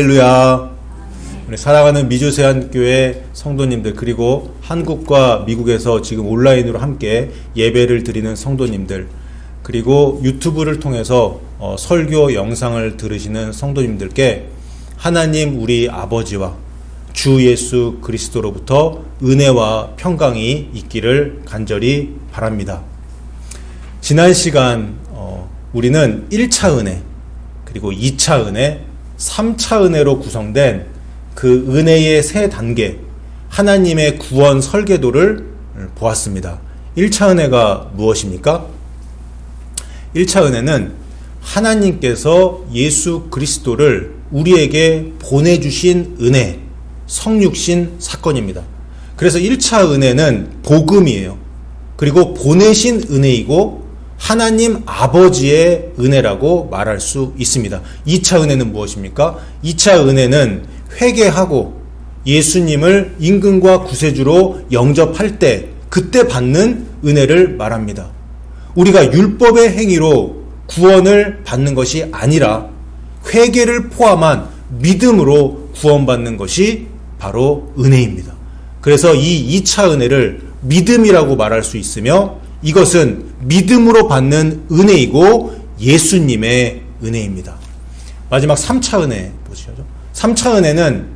할렐루야. 우리 사랑하는 미주세안교회 성도님들, 그리고 한국과 미국에서 지금 온라인으로 함께 예배를 드리는 성도님들, 그리고 유튜브를 통해서 설교 영상을 들으시는 성도님들께 하나님 우리 아버지와 주 예수 그리스도로부터 은혜와 평강이 있기를 간절히 바랍니다. 지난 시간 우리는 1차 은혜, 그리고 2차 은혜, 3차 은혜로 구성된 그 은혜의 세 단계, 하나님의 구원 설계도를 보았습니다. 1차 은혜가 무엇입니까? 1차 은혜는 하나님께서 예수 그리스도를 우리에게 보내주신 은혜, 성육신 사건입니다. 그래서 1차 은혜는 복음이에요. 그리고 보내신 은혜이고 하나님 아버지의 은혜라고 말할 수 있습니다. 2차 은혜는 무엇입니까? 2차 은혜는 회개하고 예수님을 임금과 구세주로 영접할 때 그때 받는 은혜를 말합니다. 우리가 율법의 행위로 구원을 받는 것이 아니라 회개를 포함한 믿음으로 구원받는 것이 바로 은혜입니다. 그래서 이 2차 은혜를 믿음이라고 말할 수 있으며 이것은 믿음으로 받는 은혜이고 예수님의 은혜입니다. 마지막 3차 은혜 보시죠. 3차 은혜는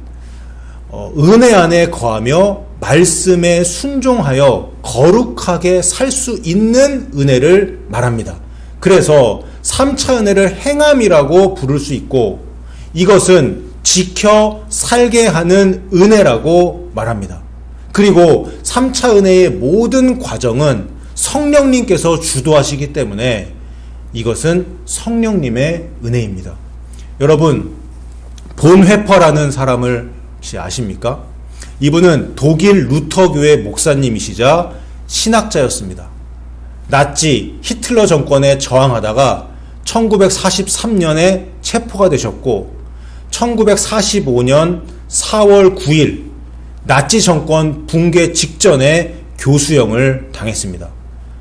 은혜 안에 거하며 말씀에 순종하여 거룩하게 살 수 있는 은혜를 말합니다. 그래서 3차 은혜를 행함이라고 부를 수 있고 이것은 지켜 살게 하는 은혜라고 말합니다. 그리고 3차 은혜의 모든 과정은 성령님께서 주도하시기 때문에 이것은 성령님의 은혜입니다. 여러분, 본회퍼라는 사람을 혹시 아십니까? 이분은 독일 루터교회 목사님이시자 신학자였습니다. 나치 히틀러 정권에 저항하다가 1943년에 체포가 되셨고 1945년 4월 9일 나치 정권 붕괴 직전에 교수형을 당했습니다.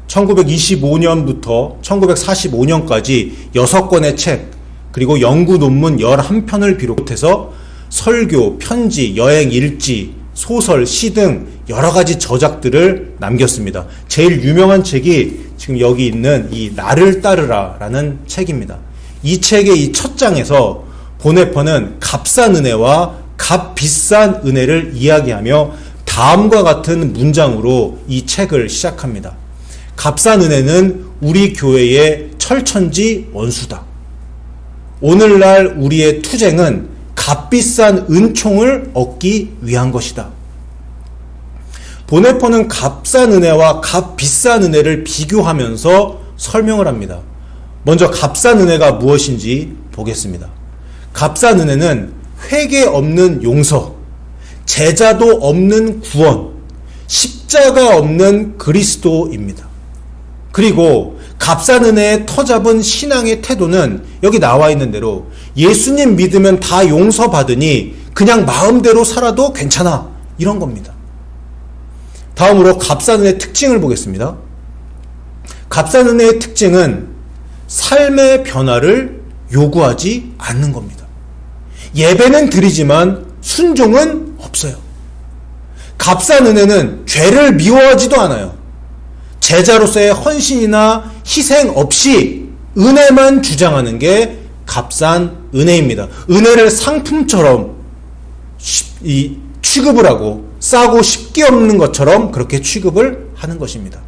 1925년부터 1945년까지 6권의 책, 그리고 연구 논문 11편을 비롯해서 설교, 편지, 여행 일지, 소설, 시 등 여러 가지 저작들을 남겼습니다. 제일 유명한 책이 지금 여기 있는 이 나를 따르라라는 책입니다. 이 책의 이 첫 장에서 본회퍼는 값싼 은혜와 값비싼 은혜를 이야기하며 다음과 같은 문장으로 이 책을 시작합니다. 값싼 은혜는 우리 교회의 철천지 원수다. 오늘날 우리의 투쟁은 값비싼 은총을 얻기 위한 것이다. 본회퍼는 값싼 은혜와 값비싼 은혜를 비교하면서 설명을 합니다. 먼저 값싼 은혜가 무엇인지 보겠습니다. 값싼 은혜는 회개 없는 용서, 제자도 없는 구원, 십자가 없는 그리스도입니다. 그리고 값싼 은혜의 터잡은 신앙의 태도는 여기 나와 있는 대로 예수님 믿으면 다 용서받으니 그냥 마음대로 살아도 괜찮아, 이런 겁니다. 다음으로 값싼 은혜의 특징을 보겠습니다. 값싼 은혜의 특징은 삶의 변화를 요구하지 않는 겁니다. 예배는 드리지만 순종은 없어요. 값싼 은혜는 죄를 미워하지도 않아요. 제자로서의 헌신이나 희생 없이 은혜만 주장하는 게 값싼 은혜입니다. 은혜를 상품처럼 취급을 하고 싸고 쉽게 없는 것처럼 그렇게 취급을 하는 것입니다.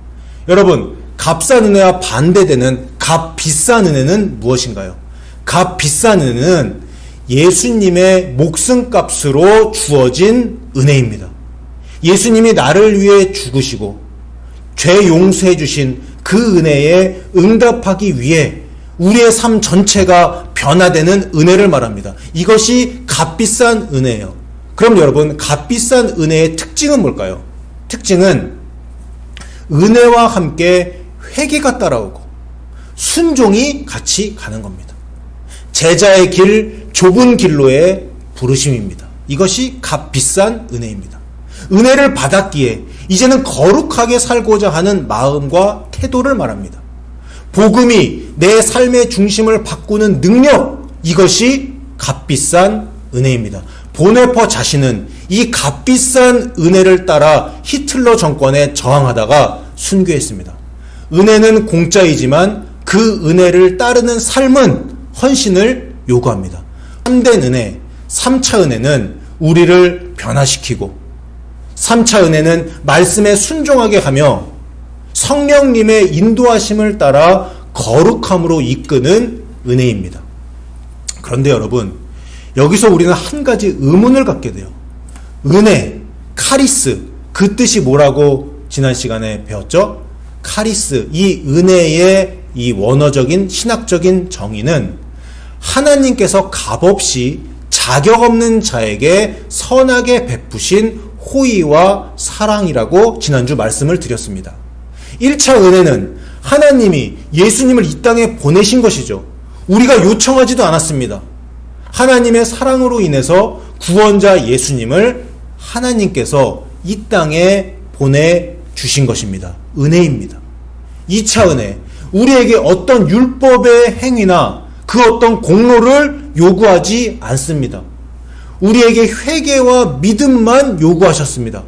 여러분, 값싼 은혜와 반대되는 값비싼 은혜는 무엇인가요? 값비싼 은혜는 예수님의 목숨값으로 주어진 은혜입니다. 예수님이 나를 위해 죽으시고 죄 용서해 주신 그 은혜에 응답하기 위해 우리의 삶 전체가 변화되는 은혜를 말합니다. 이것이 값비싼 은혜예요. 그럼 여러분, 값비싼 은혜의 특징은 뭘까요? 특징은 은혜와 함께 회개가 따라오고 순종이 같이 가는 겁니다. 제자의 길, 좁은 길로의 부르심입니다. 이것이 값비싼 은혜입니다. 은혜를 받았기에 이제는 거룩하게 살고자 하는 마음과 태도를 말합니다. 복음이 내 삶의 중심을 바꾸는 능력, 이것이 값비싼 은혜입니다. 보네퍼 자신은 이 값비싼 은혜를 따라 히틀러 정권에 저항하다가 순교했습니다. 은혜는 공짜이지만 그 은혜를 따르는 삶은 헌신을 요구합니다. 3대 은혜, 3차 은혜는 우리를 변화시키고 3차 은혜는 말씀에 순종하게 하며 성령님의 인도하심을 따라 거룩함으로 이끄는 은혜입니다. 그런데 여러분, 여기서 우리는 한 가지 의문을 갖게 돼요. 은혜, 카리스, 그 뜻이 뭐라고 지난 시간에 배웠죠? 카리스, 이 은혜의 이 원어적인 신학적인 정의는 하나님께서 값없이 자격 없는 자에게 선하게 베푸신 호의와 사랑이라고 지난주 말씀을 드렸습니다. 1차 은혜는 하나님이 예수님을 이 땅에 보내신 것이죠. 우리가 요청하지도 않았습니다. 하나님의 사랑으로 인해서 구원자 예수님을 하나님께서 이 땅에 보내주신 것입니다. 은혜입니다. 2차 은혜, 우리에게 어떤 율법의 행위나 그 어떤 공로를 요구하지 않습니다. 우리에게 회개와 믿음만 요구하셨습니다.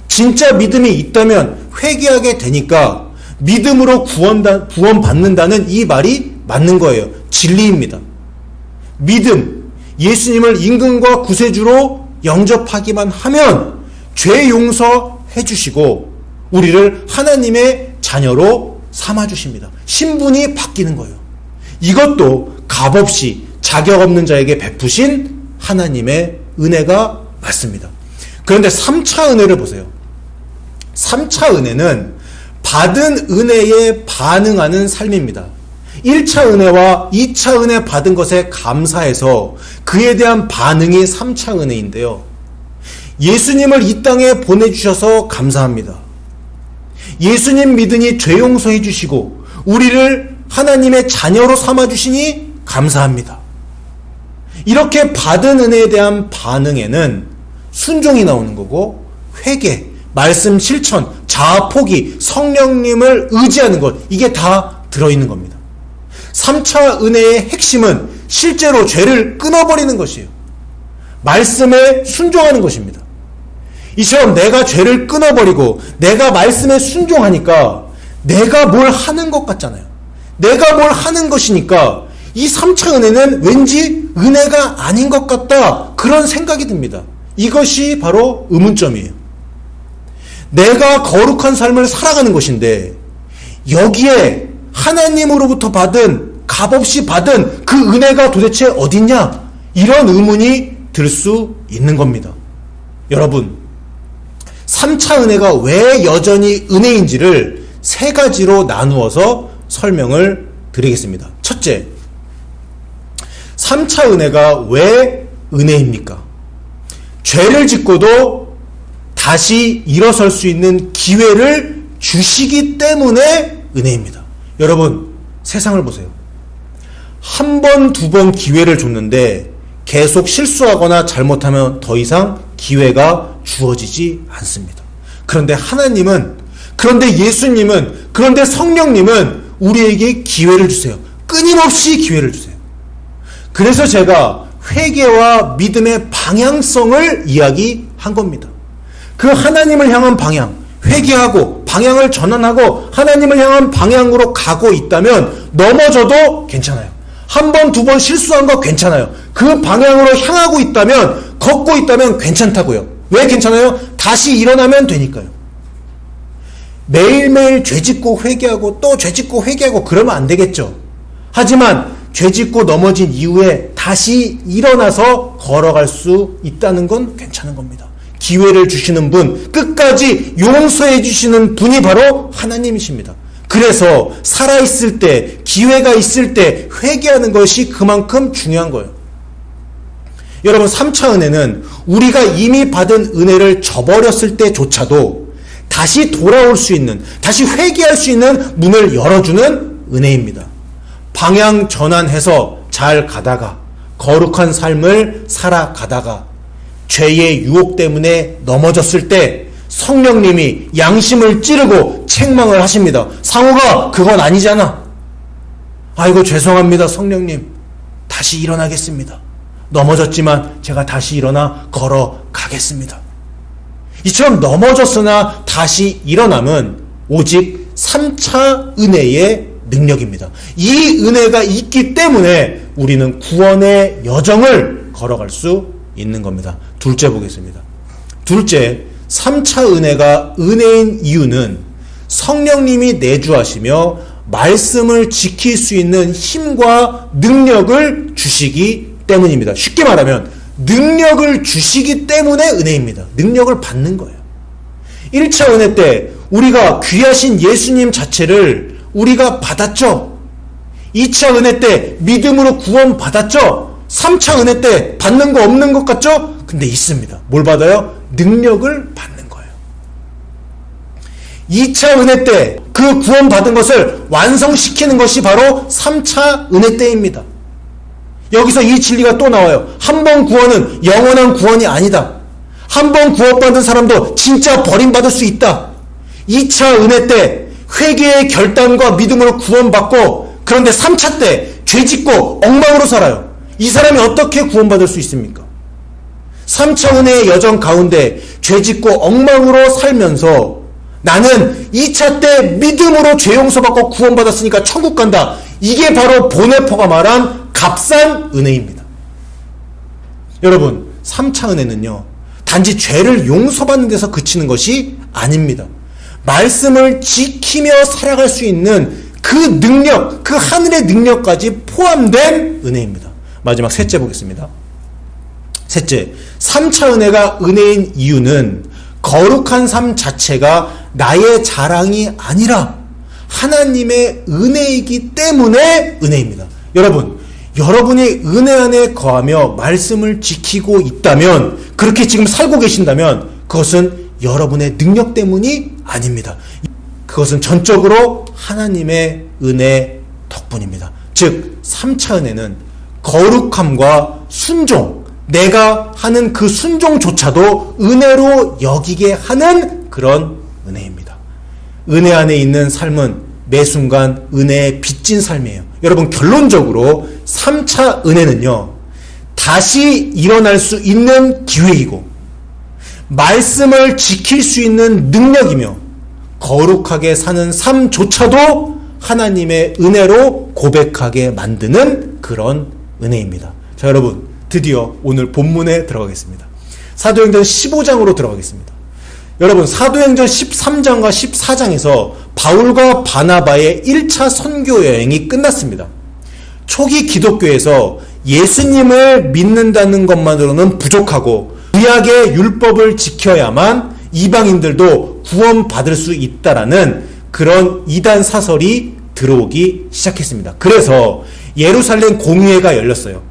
진짜 믿음이 있다면 회개하게 되니까 믿음으로 구원받는다는 이 말이 맞는 거예요. 진리입니다. 믿음, 예수님을 임금과 구세주로 영접하기만 하면 죄 용서해 주시고 우리를 하나님의 자녀로 삼아주십니다. 신분이 바뀌는 거예요. 이것도 값없이 자격 없는 자에게 베푸신 하나님의 은혜가 맞습니다. 그런데 3차 은혜를 보세요. 3차 은혜는 받은 은혜에 반응하는 삶입니다. 1차 은혜와 2차 은혜 받은 것에 감사해서 그에 대한 반응이 3차 은혜인데요. 예수님을 이 땅에 보내주셔서 감사합니다. 예수님 믿으니 죄 용서해 주시고 우리를 하나님의 자녀로 삼아주시니 감사합니다. 이렇게 받은 은혜에 대한 반응에는 순종이 나오는 거고 회개, 말씀 실천, 자아 포기, 성령님을 의지하는 것, 이게 다 들어있는 겁니다. 3차 은혜의 핵심은 실제로 죄를 끊어버리는 것이에요. 말씀에 순종하는 것입니다. 이처럼 내가 죄를 끊어버리고 내가 말씀에 순종하니까 내가 뭘 하는 것 같잖아요. 내가 뭘 하는 것이니까 이 3차 은혜는 왠지 은혜가 아닌 것 같다, 그런 생각이 듭니다. 이것이 바로 의문점이에요. 내가 거룩한 삶을 살아가는 것인데 여기에 하나님으로부터 받은, 값없이 받은 그 은혜가 도대체 어딨냐, 이런 의문이 들 수 있는 겁니다. 여러분, 3차 은혜가 왜 여전히 은혜인지를 세 가지로 나누어서 설명을 드리겠습니다. 첫째, 3차 은혜가 왜 은혜입니까? 죄를 짓고도 다시 일어설 수 있는 기회를 주시기 때문에 은혜입니다. 여러분, 세상을 보세요. 한 번, 두 번 기회를 줬는데 계속 실수하거나 잘못하면 더 이상 기회가 주어지지 않습니다. 그런데 하나님은, 그런데 예수님은, 그런데 성령님은 우리에게 기회를 주세요. 끊임없이 기회를 주세요. 그래서 제가 회개와 믿음의 방향성을 이야기한 겁니다. 그 하나님을 향한 방향, 회개하고 방향을 전환하고 하나님을 향한 방향으로 가고 있다면 넘어져도 괜찮아요. 한 번, 두 번 실수한 거 괜찮아요. 그 방향으로 향하고 있다면, 걷고 있다면 괜찮다고요. 왜 괜찮아요? 다시 일어나면 되니까요. 매일매일 죄짓고 회개하고 또 죄짓고 회개하고 그러면 안 되겠죠. 하지만 죄짓고 넘어진 이후에 다시 일어나서 걸어갈 수 있다는 건 괜찮은 겁니다. 기회를 주시는 분, 끝까지 용서해 주시는 분이 바로 하나님이십니다. 그래서 살아있을 때, 기회가 있을 때 회개하는 것이 그만큼 중요한 거예요. 여러분, 3차 은혜는 우리가 이미 받은 은혜를 저버렸을 때조차도 다시 돌아올 수 있는, 다시 회개할 수 있는 문을 열어주는 은혜입니다. 방향 전환해서 잘 가다가, 거룩한 삶을 살아가다가 죄의 유혹 때문에 넘어졌을 때 성령님이 양심을 찌르고 책망을 하십니다. 상호가, 그건 아니잖아. 아이고 죄송합니다 성령님, 다시 일어나겠습니다. 넘어졌지만 제가 다시 일어나 걸어가겠습니다. 이처럼 넘어졌으나 다시 일어남은 오직 3차 은혜의 능력입니다. 이 은혜가 있기 때문에 우리는 구원의 여정을 걸어갈 수 있는 겁니다. 둘째 보겠습니다. 둘째, 3차 은혜가 은혜인 이유는 성령님이 내주하시며 말씀을 지킬 수 있는 힘과 능력을 주시기 때문입니다. 쉽게 말하면 능력을 주시기 때문에 은혜입니다. 능력을 받는 거예요. 1차 은혜 때 우리가 귀하신 예수님 자체를 우리가 받았죠. 2차 은혜 때 믿음으로 구원 받았죠. 3차 은혜 때 받는 거 없는 것 같죠? 근데 있습니다. 뭘 받아요? 능력을 받는 거예요. 2차 은혜 때 그 구원 받은 것을 완성시키는 것이 바로 3차 은혜 때입니다. 여기서 이 진리가 또 나와요. 한 번 구원은 영원한 구원이 아니다. 한 번 구원받은 사람도 진짜 버림받을 수 있다. 2차 은혜 때 회개의 결단과 믿음으로 구원받고, 그런데 3차 때 죄짓고 엉망으로 살아요. 이 사람이 어떻게 구원받을 수 있습니까? 3차 은혜의 여정 가운데 죄짓고 엉망으로 살면서 나는 2차 때 믿음으로 죄 용서받고 구원받았으니까 천국 간다. 이게 바로 보네포가 말한 값싼 은혜입니다. 여러분, 3차 은혜는요, 단지 죄를 용서받는 데서 그치는 것이 아닙니다. 말씀을 지키며 살아갈 수 있는 그 능력, 그 하늘의 능력까지 포함된 은혜입니다. 마지막 셋째 보겠습니다. 셋째, 3차 은혜가 은혜인 이유는 거룩한 삶 자체가 나의 자랑이 아니라 하나님의 은혜이기 때문에 은혜입니다. 여러분, 여러분이 은혜 안에 거하며 말씀을 지키고 있다면, 그렇게 지금 살고 계신다면 그것은 여러분의 능력 때문이 아닙니다. 그것은 전적으로 하나님의 은혜 덕분입니다. 즉 3차 은혜는 거룩함과 순종, 내가 하는 그 순종조차도 은혜로 여기게 하는 그런 은혜입니다. 은혜 안에 있는 삶은 매 순간 은혜에 빚진 삶이에요. 여러분, 결론적으로 3차 은혜는요, 다시 일어날 수 있는 기회이고 말씀을 지킬 수 있는 능력이며 거룩하게 사는 삶조차도 하나님의 은혜로 고백하게 만드는 그런 은혜입니다. 자, 여러분, 드디어 오늘 본문에 들어가겠습니다. 사도행전 15장으로 들어가겠습니다. 여러분, 사도행전 13장과 14장에서 바울과 바나바의 1차 선교 여행이 끝났습니다. 초기 기독교에서 예수님을 믿는다는 것만으로는 부족하고 구약의 율법을 지켜야만 이방인들도 구원받을 수 있다라는 그런 이단 사설이 들어오기 시작했습니다. 그래서 예루살렘 공의회가 열렸어요.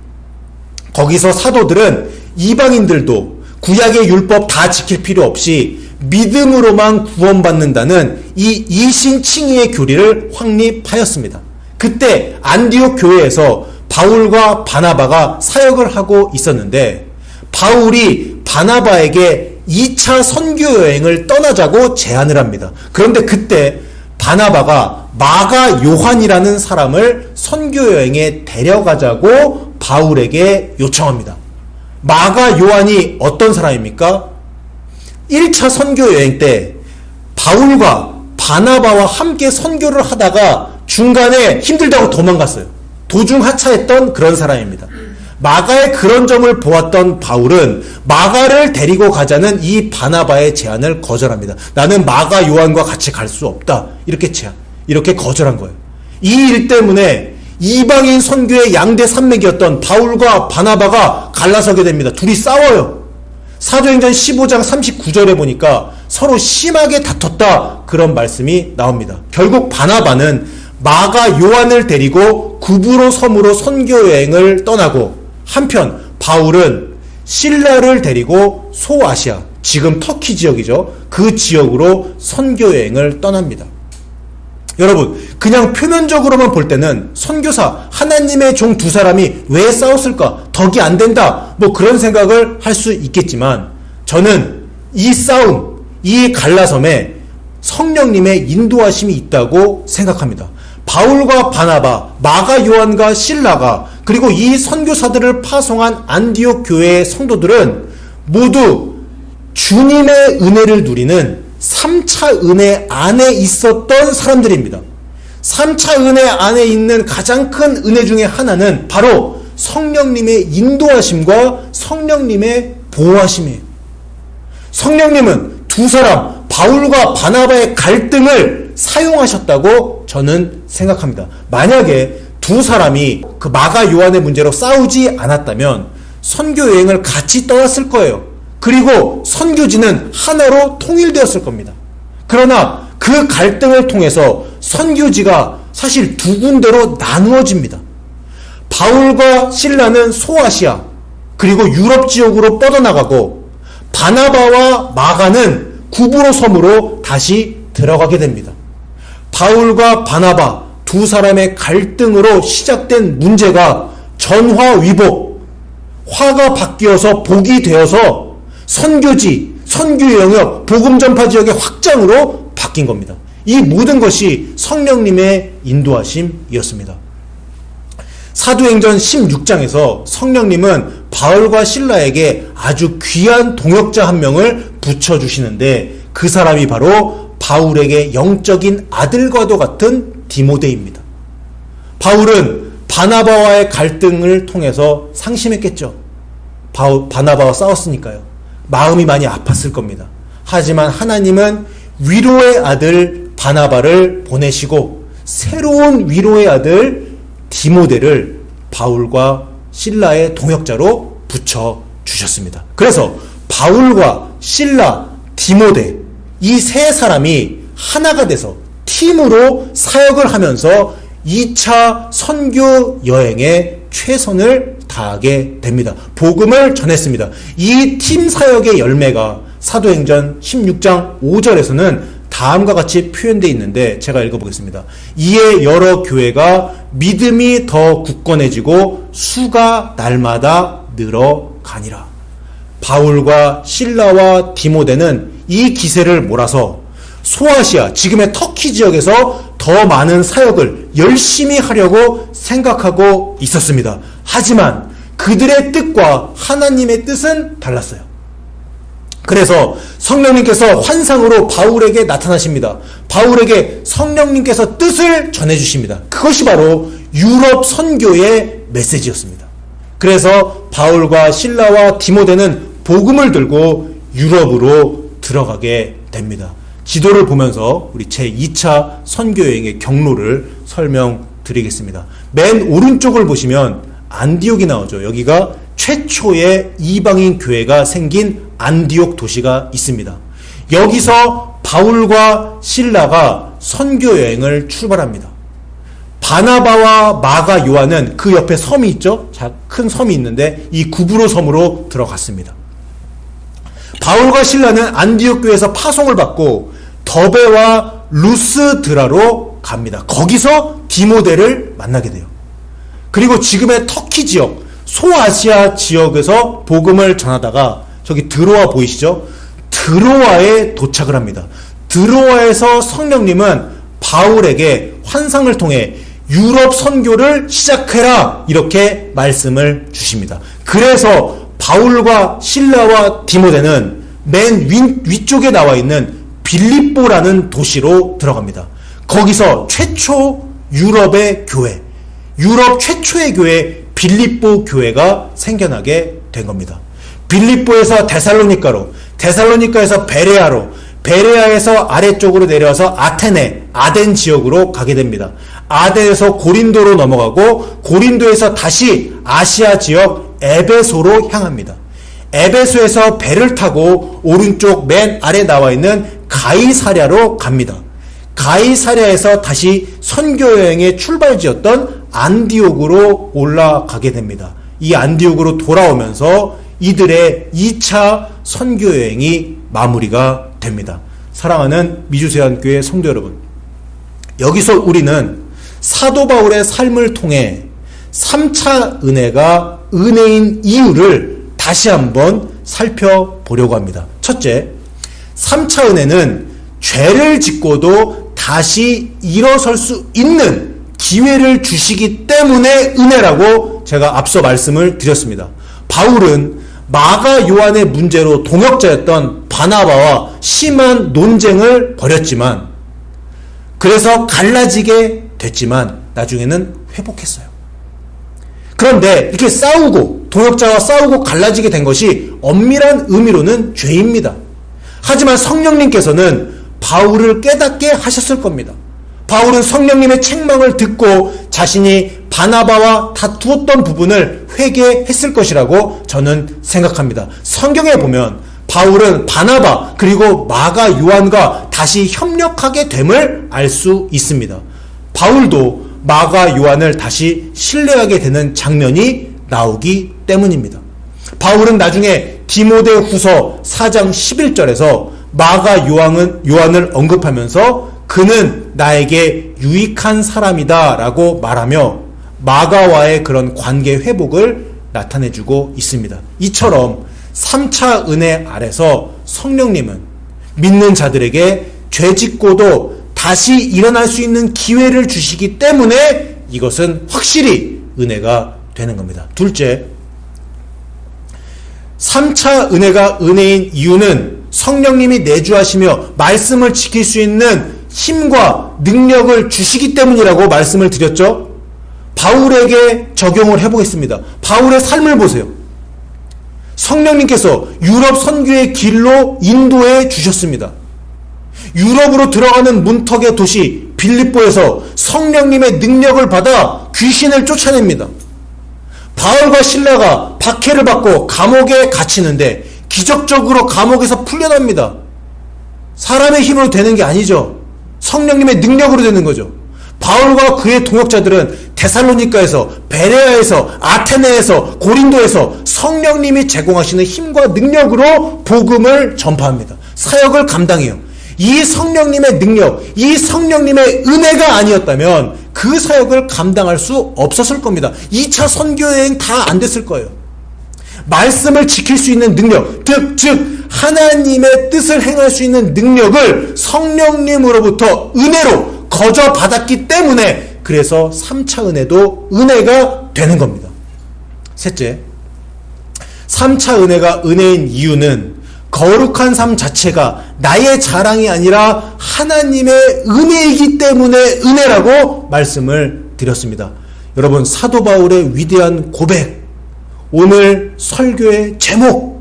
거기서 사도들은 이방인들도 구약의 율법 다 지킬 필요 없이 믿음으로만 구원받는다는 이 이신칭의의 교리를 확립하였습니다. 그때 안디옥 교회에서 바울과 바나바가 사역을 하고 있었는데, 바울이 바나바에게 2차 선교 여행을 떠나자고 제안을 합니다. 그런데 그때 바나바가 마가 요한이라는 사람을 선교 여행에 데려가자고 바울에게 요청합니다. 마가 요한이 어떤 사람입니까? 1차 선교 여행 때 바울과 바나바와 함께 선교를 하다가 중간에 힘들다고 도망갔어요. 도중 하차했던 그런 사람입니다. 마가의 그런 점을 보았던 바울은 마가를 데리고 가자는 이 바나바의 제안을 거절합니다. 나는 마가 요한과 같이 갈 수 없다. 이렇게 거절한 거예요. 이 일 때문에 이방인 선교의 양대 산맥이었던 바울과 바나바가 갈라서게 됩니다. 둘이 싸워요. 사도행전 15장 39절에 보니까 서로 심하게 다퉜다, 그런 말씀이 나옵니다. 결국 바나바는 마가 요한을 데리고 구브로 섬으로 선교 여행을 떠나고, 한편 바울은 실라를 데리고 소아시아, 지금 터키 지역이죠, 그 지역으로 선교 여행을 떠납니다. 여러분, 그냥 표면적으로만 볼 때는 선교사, 하나님의 종 두 사람이 왜 싸웠을까? 덕이 안 된다, 뭐 그런 생각을 할 수 있겠지만, 저는 이 싸움, 이 갈라섬에 성령님의 인도하심이 있다고 생각합니다. 바울과 바나바, 마가 요한과 실라가 그리고 이 선교사들을 파송한 안디옥 교회의 성도들은 모두 주님의 은혜를 누리는 3차 은혜 안에 있었던 사람들입니다. 3차 은혜 안에 있는 가장 큰 은혜 중에 하나는 바로 성령님의 인도하심과 성령님의 보호하심이에요. 성령님은 두 사람, 바울과 바나바의 갈등을 사용하셨다고 저는 생각합니다. 만약에 두 사람이 그 마가 요한의 문제로 싸우지 않았다면 선교 여행을 같이 떠났을 거예요. 그리고 선교지는 하나로 통일되었을 겁니다. 그러나 그 갈등을 통해서 선교지가 사실 두 군데로 나누어집니다. 바울과 실라는 소아시아 그리고 유럽 지역으로 뻗어나가고 바나바와 마가는 구브로 섬으로 다시 들어가게 됩니다. 바울과 바나바 두 사람의 갈등으로 시작된 문제가 전화위복, 화가 바뀌어서 복이 되어서 선교지, 선교 영역, 복음 전파 지역의 확장으로 바뀐 겁니다. 이 모든 것이 성령님의 인도하심이었습니다. 사도행전 16장에서 성령님은 바울과 실라에게 아주 귀한 동역자 한 명을 붙여주시는데 그 사람이 바로 바울에게 영적인 아들과도 같은 디모데입니다. 바울은 바나바와의 갈등을 통해서 상심했겠죠. 바나바와 싸웠으니까요. 마음이 많이 아팠을 겁니다. 하지만 하나님은 위로의 아들 바나바를 보내시고 새로운 위로의 아들 디모데를 바울과 실라의 동역자로 붙여주셨습니다. 그래서 바울과 실라, 디모데 이 세 사람이 하나가 돼서 팀으로 사역을 하면서 2차 선교 여행에 최선을 다하게 됩니다. 복음을 전했습니다. 이 팀 사역의 열매가 사도행전 16장 5절에서는 다음과 같이 표현되어 있는데 제가 읽어보겠습니다. 이에 여러 교회가 믿음이 더 굳건해지고 수가 날마다 늘어가니라. 바울과 실라와 디모데는 이 기세를 몰아서 소아시아, 지금의 터키 지역에서 더 많은 사역을 열심히 하려고 생각하고 있었습니다. 하지만 그들의 뜻과 하나님의 뜻은 달랐어요. 그래서 성령님께서 환상으로 바울에게 나타나십니다. 바울에게 성령님께서 뜻을 전해주십니다. 그것이 바로 유럽 선교의 메시지였습니다. 그래서 바울과 실라와 디모데는 복음을 들고 유럽으로 들어가게 됩니다. 지도를 보면서 우리 제2차 선교여행의 경로를 설명드리겠습니다. 맨 오른쪽을 보시면 안디옥이 나오죠. 여기가 최초의 이방인 교회가 생긴 안디옥 도시가 있습니다. 여기서 바울과 실라가 선교여행을 출발합니다. 바나바와 마가 요한은 그 옆에 섬이 있죠. 큰 섬이 있는데 이 구브로 섬으로 들어갔습니다. 바울과 실라는 안디옥 교회에서 파송을 받고 더베와 루스드라로 갑니다. 거기서 디모데를 만나게 돼요. 그리고 지금의 터키 지역, 소아시아 지역에서 복음을 전하다가 저기 드로아 보이시죠? 드로아에 도착을 합니다. 드로아에서 성령님은 바울에게 환상을 통해 유럽 선교를 시작해라 이렇게 말씀을 주십니다. 그래서 바울과 실라와 디모데는 맨 위쪽에 나와 있는 빌립보라는 도시로 들어갑니다. 거기서 최초 유럽의 교회, 유럽 최초의 교회 빌립보 교회가 생겨나게 된 겁니다. 빌립보에서 데살로니카로, 데살로니카에서 베레아로, 베레아에서 아래쪽으로 내려와서 아테네, 아덴 지역으로 가게 됩니다. 아덴에서 고린도로 넘어가고 고린도에서 다시 아시아 지역 에베소로 향합니다. 에베소에서 배를 타고 오른쪽 맨 아래 나와 있는 가이사랴로 갑니다. 가이사랴에서 다시 선교여행의 출발지였던 안디옥으로 올라가게 됩니다. 이 안디옥으로 돌아오면서 이들의 2차 선교여행이 마무리가 됩니다. 사랑하는 미주세안교회 성도 여러분, 여기서 우리는 사도 바울의 삶을 통해 3차 은혜가 은혜인 이유를 다시 한번 살펴보려고 합니다. 첫째, 3차 은혜는 죄를 짓고도 다시 일어설 수 있는 기회를 주시기 때문에 은혜라고 제가 앞서 말씀을 드렸습니다. 바울은 마가 요한의 문제로 동역자였던 바나바와 심한 논쟁을 벌였지만, 그래서 갈라지게 됐지만 나중에는 회복했어요. 그런데 이렇게 싸우고, 동역자와 싸우고 갈라지게 된 것이 엄밀한 의미로는 죄입니다. 하지만 성령님께서는 바울을 깨닫게 하셨을 겁니다. 바울은 성령님의 책망을 듣고 자신이 바나바와 다투었던 부분을 회개했을 것이라고 저는 생각합니다. 성경에 보면 바울은 바나바 그리고 마가 요한과 다시 협력하게 됨을 알 수 있습니다. 바울도 마가 요한을 다시 신뢰하게 되는 장면이 나오기 때문입니다. 바울은 나중에 디모데후서 4장 11절에서 마가 요한을 언급하면서 그는 나에게 유익한 사람이다 라고 말하며 마가와의 그런 관계 회복을 나타내주고 있습니다. 이처럼 3차 은혜 아래서 성령님은 믿는 자들에게 죄 짓고도 다시 일어날 수 있는 기회를 주시기 때문에 이것은 확실히 은혜가 되는 겁니다. 둘째, 3차 은혜가 은혜인 이유는 성령님이 내주하시며 말씀을 지킬 수 있는 힘과 능력을 주시기 때문이라고 말씀을 드렸죠. 바울에게 적용을 해보겠습니다. 바울의 삶을 보세요. 성령님께서 유럽 선교의 길로 인도해 주셨습니다. 유럽으로 들어가는 문턱의 도시 빌립보에서 성령님의 능력을 받아 귀신을 쫓아냅니다. 바울과 실라가 박해를 받고 감옥에 갇히는데 기적적으로 감옥에서 풀려납니다. 사람의 힘으로 되는 게 아니죠. 성령님의 능력으로 되는 거죠. 바울과 그의 동역자들은 데살로니가에서, 베레아에서, 아테네에서, 고린도에서 성령님이 제공하시는 힘과 능력으로 복음을 전파합니다. 사역을 감당해요. 이 성령님의 능력, 이 성령님의 은혜가 아니었다면 그 사역을 감당할 수 없었을 겁니다. 2차 선교여행 다 안 됐을 거예요. 말씀을 지킬 수 있는 능력, 즉 하나님의 뜻을 행할 수 있는 능력을 성령님으로부터 은혜로 거저 받았기 때문에 그래서 3차 은혜도 은혜가 되는 겁니다. 셋째, 3차 은혜가 은혜인 이유는 거룩한 삶 자체가 나의 자랑이 아니라 하나님의 은혜이기 때문에 은혜라고 말씀을 드렸습니다. 여러분, 사도 바울의 위대한 고백, 오늘 설교의 제목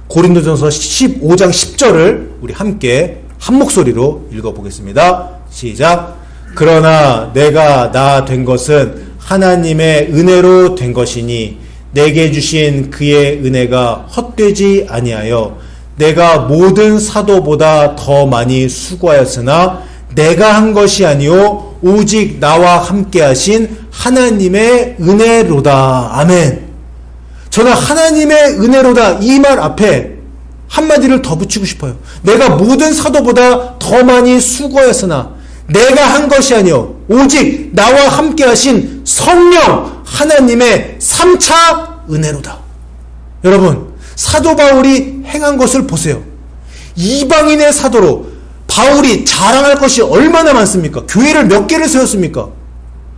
고린도전서 15장 10절을 우리 함께 한 목소리로 읽어보겠습니다. 시작. 그러나 내가 나 된 것은 하나님의 은혜로 된 것이니 내게 주신 그의 은혜가 헛되지 아니하여 내가 모든 사도보다 더 많이 수고하였으나 내가 한 것이 아니요 오직 나와 함께 하신 하나님의 은혜로다. 아멘. 저는 하나님의 은혜로다 이 말 앞에 한마디를 더 붙이고 싶어요. 내가 모든 사도보다 더 많이 수고하였으나 내가 한 것이 아니요 오직 나와 함께 하신 성령 하나님의 3차 은혜로다. 여러분, 사도 바울이 행한 것을 보세요. 이방인의 사도로 바울이 자랑할 것이 얼마나 많습니까? 교회를 몇 개를 세웠습니까?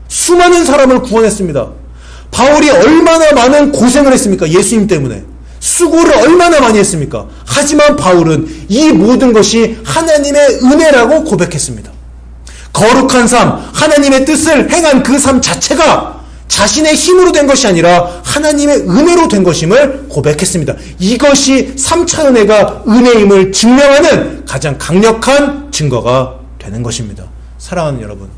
수많은 사람을 구원했습니다. 바울이 얼마나 많은 고생을 했습니까? 예수님 때문에. 수고를 얼마나 많이 했습니까? 하지만 바울은 이 모든 것이 하나님의 은혜라고 고백했습니다. 거룩한 삶, 하나님의 뜻을 행한 그 삶 자체가 자신의 힘으로 된 것이 아니라 하나님의 은혜로 된 것임을 고백했습니다. 이것이 3차 은혜가 은혜임을 증명하는 가장 강력한 증거가 되는 것입니다. 사랑하는 여러분,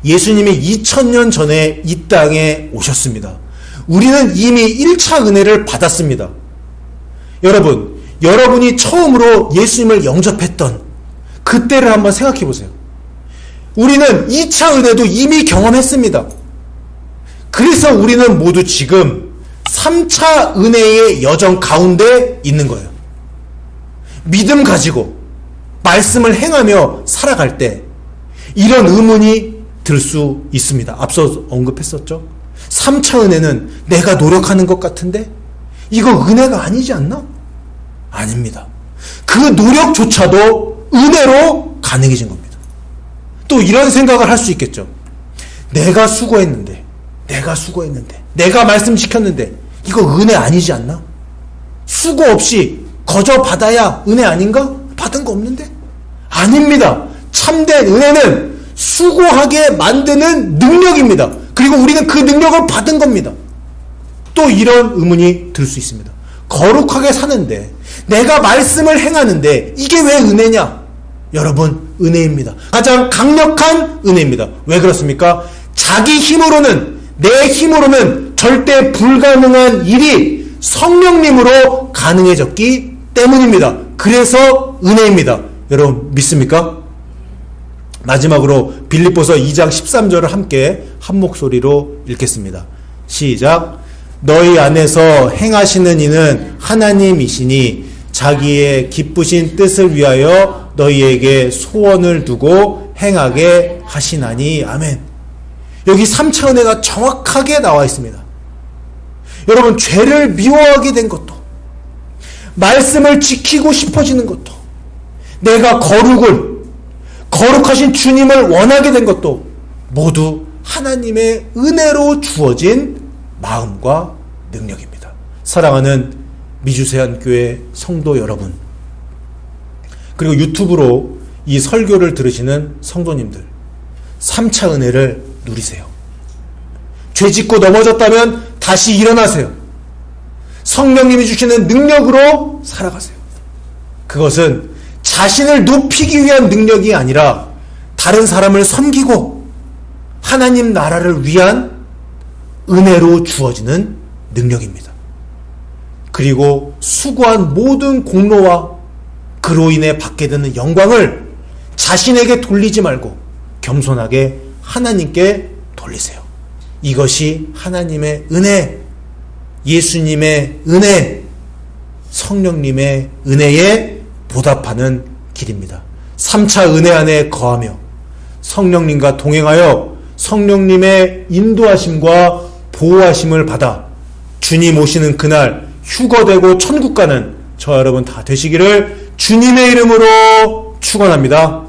예수님이 2000년 전에 이 땅에 오셨습니다. 우리는 이미 1차 은혜를 받았습니다. 여러분이 처음으로 예수님을 영접했던 그때를 한번 생각해 보세요. 우리는 2차 은혜도 이미 경험했습니다. 그래서 우리는 모두 지금 3차 은혜의 여정 가운데 있는 거예요. 믿음 가지고 말씀을 행하며 살아갈 때 이런 의문이 들 수 있습니다. 앞서 언급했었죠. 3차 은혜는 내가 노력하는 것 같은데 이거 은혜가 아니지 않나? 아닙니다. 그 노력조차도 은혜로 가능해진 겁니다. 또 이런 생각을 할 수 있겠죠. 내가 수고했는데 내가 말씀 지켰는데 이거 은혜 아니지 않나? 수고 없이 거저 받아야 은혜 아닌가? 받은 거 없는데? 아닙니다. 참된 은혜는 수고하게 만드는 능력입니다. 그리고 우리는 그 능력을 받은 겁니다. 또 이런 의문이 들 수 있습니다. 거룩하게 사는데 내가 말씀을 행하는데 이게 왜 은혜냐? 여러분, 은혜입니다. 가장 강력한 은혜입니다. 왜 그렇습니까? 자기 힘으로는, 내 힘으로는 절대 불가능한 일이 성령님으로 가능해졌기 때문입니다. 그래서 은혜입니다. 여러분 믿습니까? 마지막으로 빌립보서 2장 13절을 함께 한 목소리로 읽겠습니다. 시작. 너희 안에서 행하시는 이는 하나님이시니 자기의 기쁘신 뜻을 위하여 너희에게 소원을 두고 행하게 하시나니. 아멘. 여기 3차 은혜가 정확하게 나와 있습니다. 여러분, 죄를 미워하게 된 것도, 말씀을 지키고 싶어지는 것도, 내가 거룩하신 주님을 원하게 된 것도 모두 하나님의 은혜로 주어진 마음과 능력입니다. 사랑하는 미주세안교회 성도 여러분, 그리고 유튜브로 이 설교를 들으시는 성도님들, 3차 은혜를 누리세요. 죄 짓고 넘어졌다면 다시 일어나세요. 성령님이 주시는 능력으로 살아가세요. 그것은 자신을 높이기 위한 능력이 아니라 다른 사람을 섬기고 하나님 나라를 위한 은혜로 주어지는 능력입니다. 그리고 수고한 모든 공로와 그로 인해 받게 되는 영광을 자신에게 돌리지 말고 겸손하게 하나님께 돌리세요. 이것이 하나님의 은혜, 예수님의 은혜, 성령님의 은혜에 보답하는 길입니다. 3차 은혜 안에 거하며 성령님과 동행하여 성령님의 인도하심과 보호하심을 받아 주님 오시는 그날 휴거되고 천국 가는 저 여러분 다 되시기를 주님의 이름으로 축원합니다.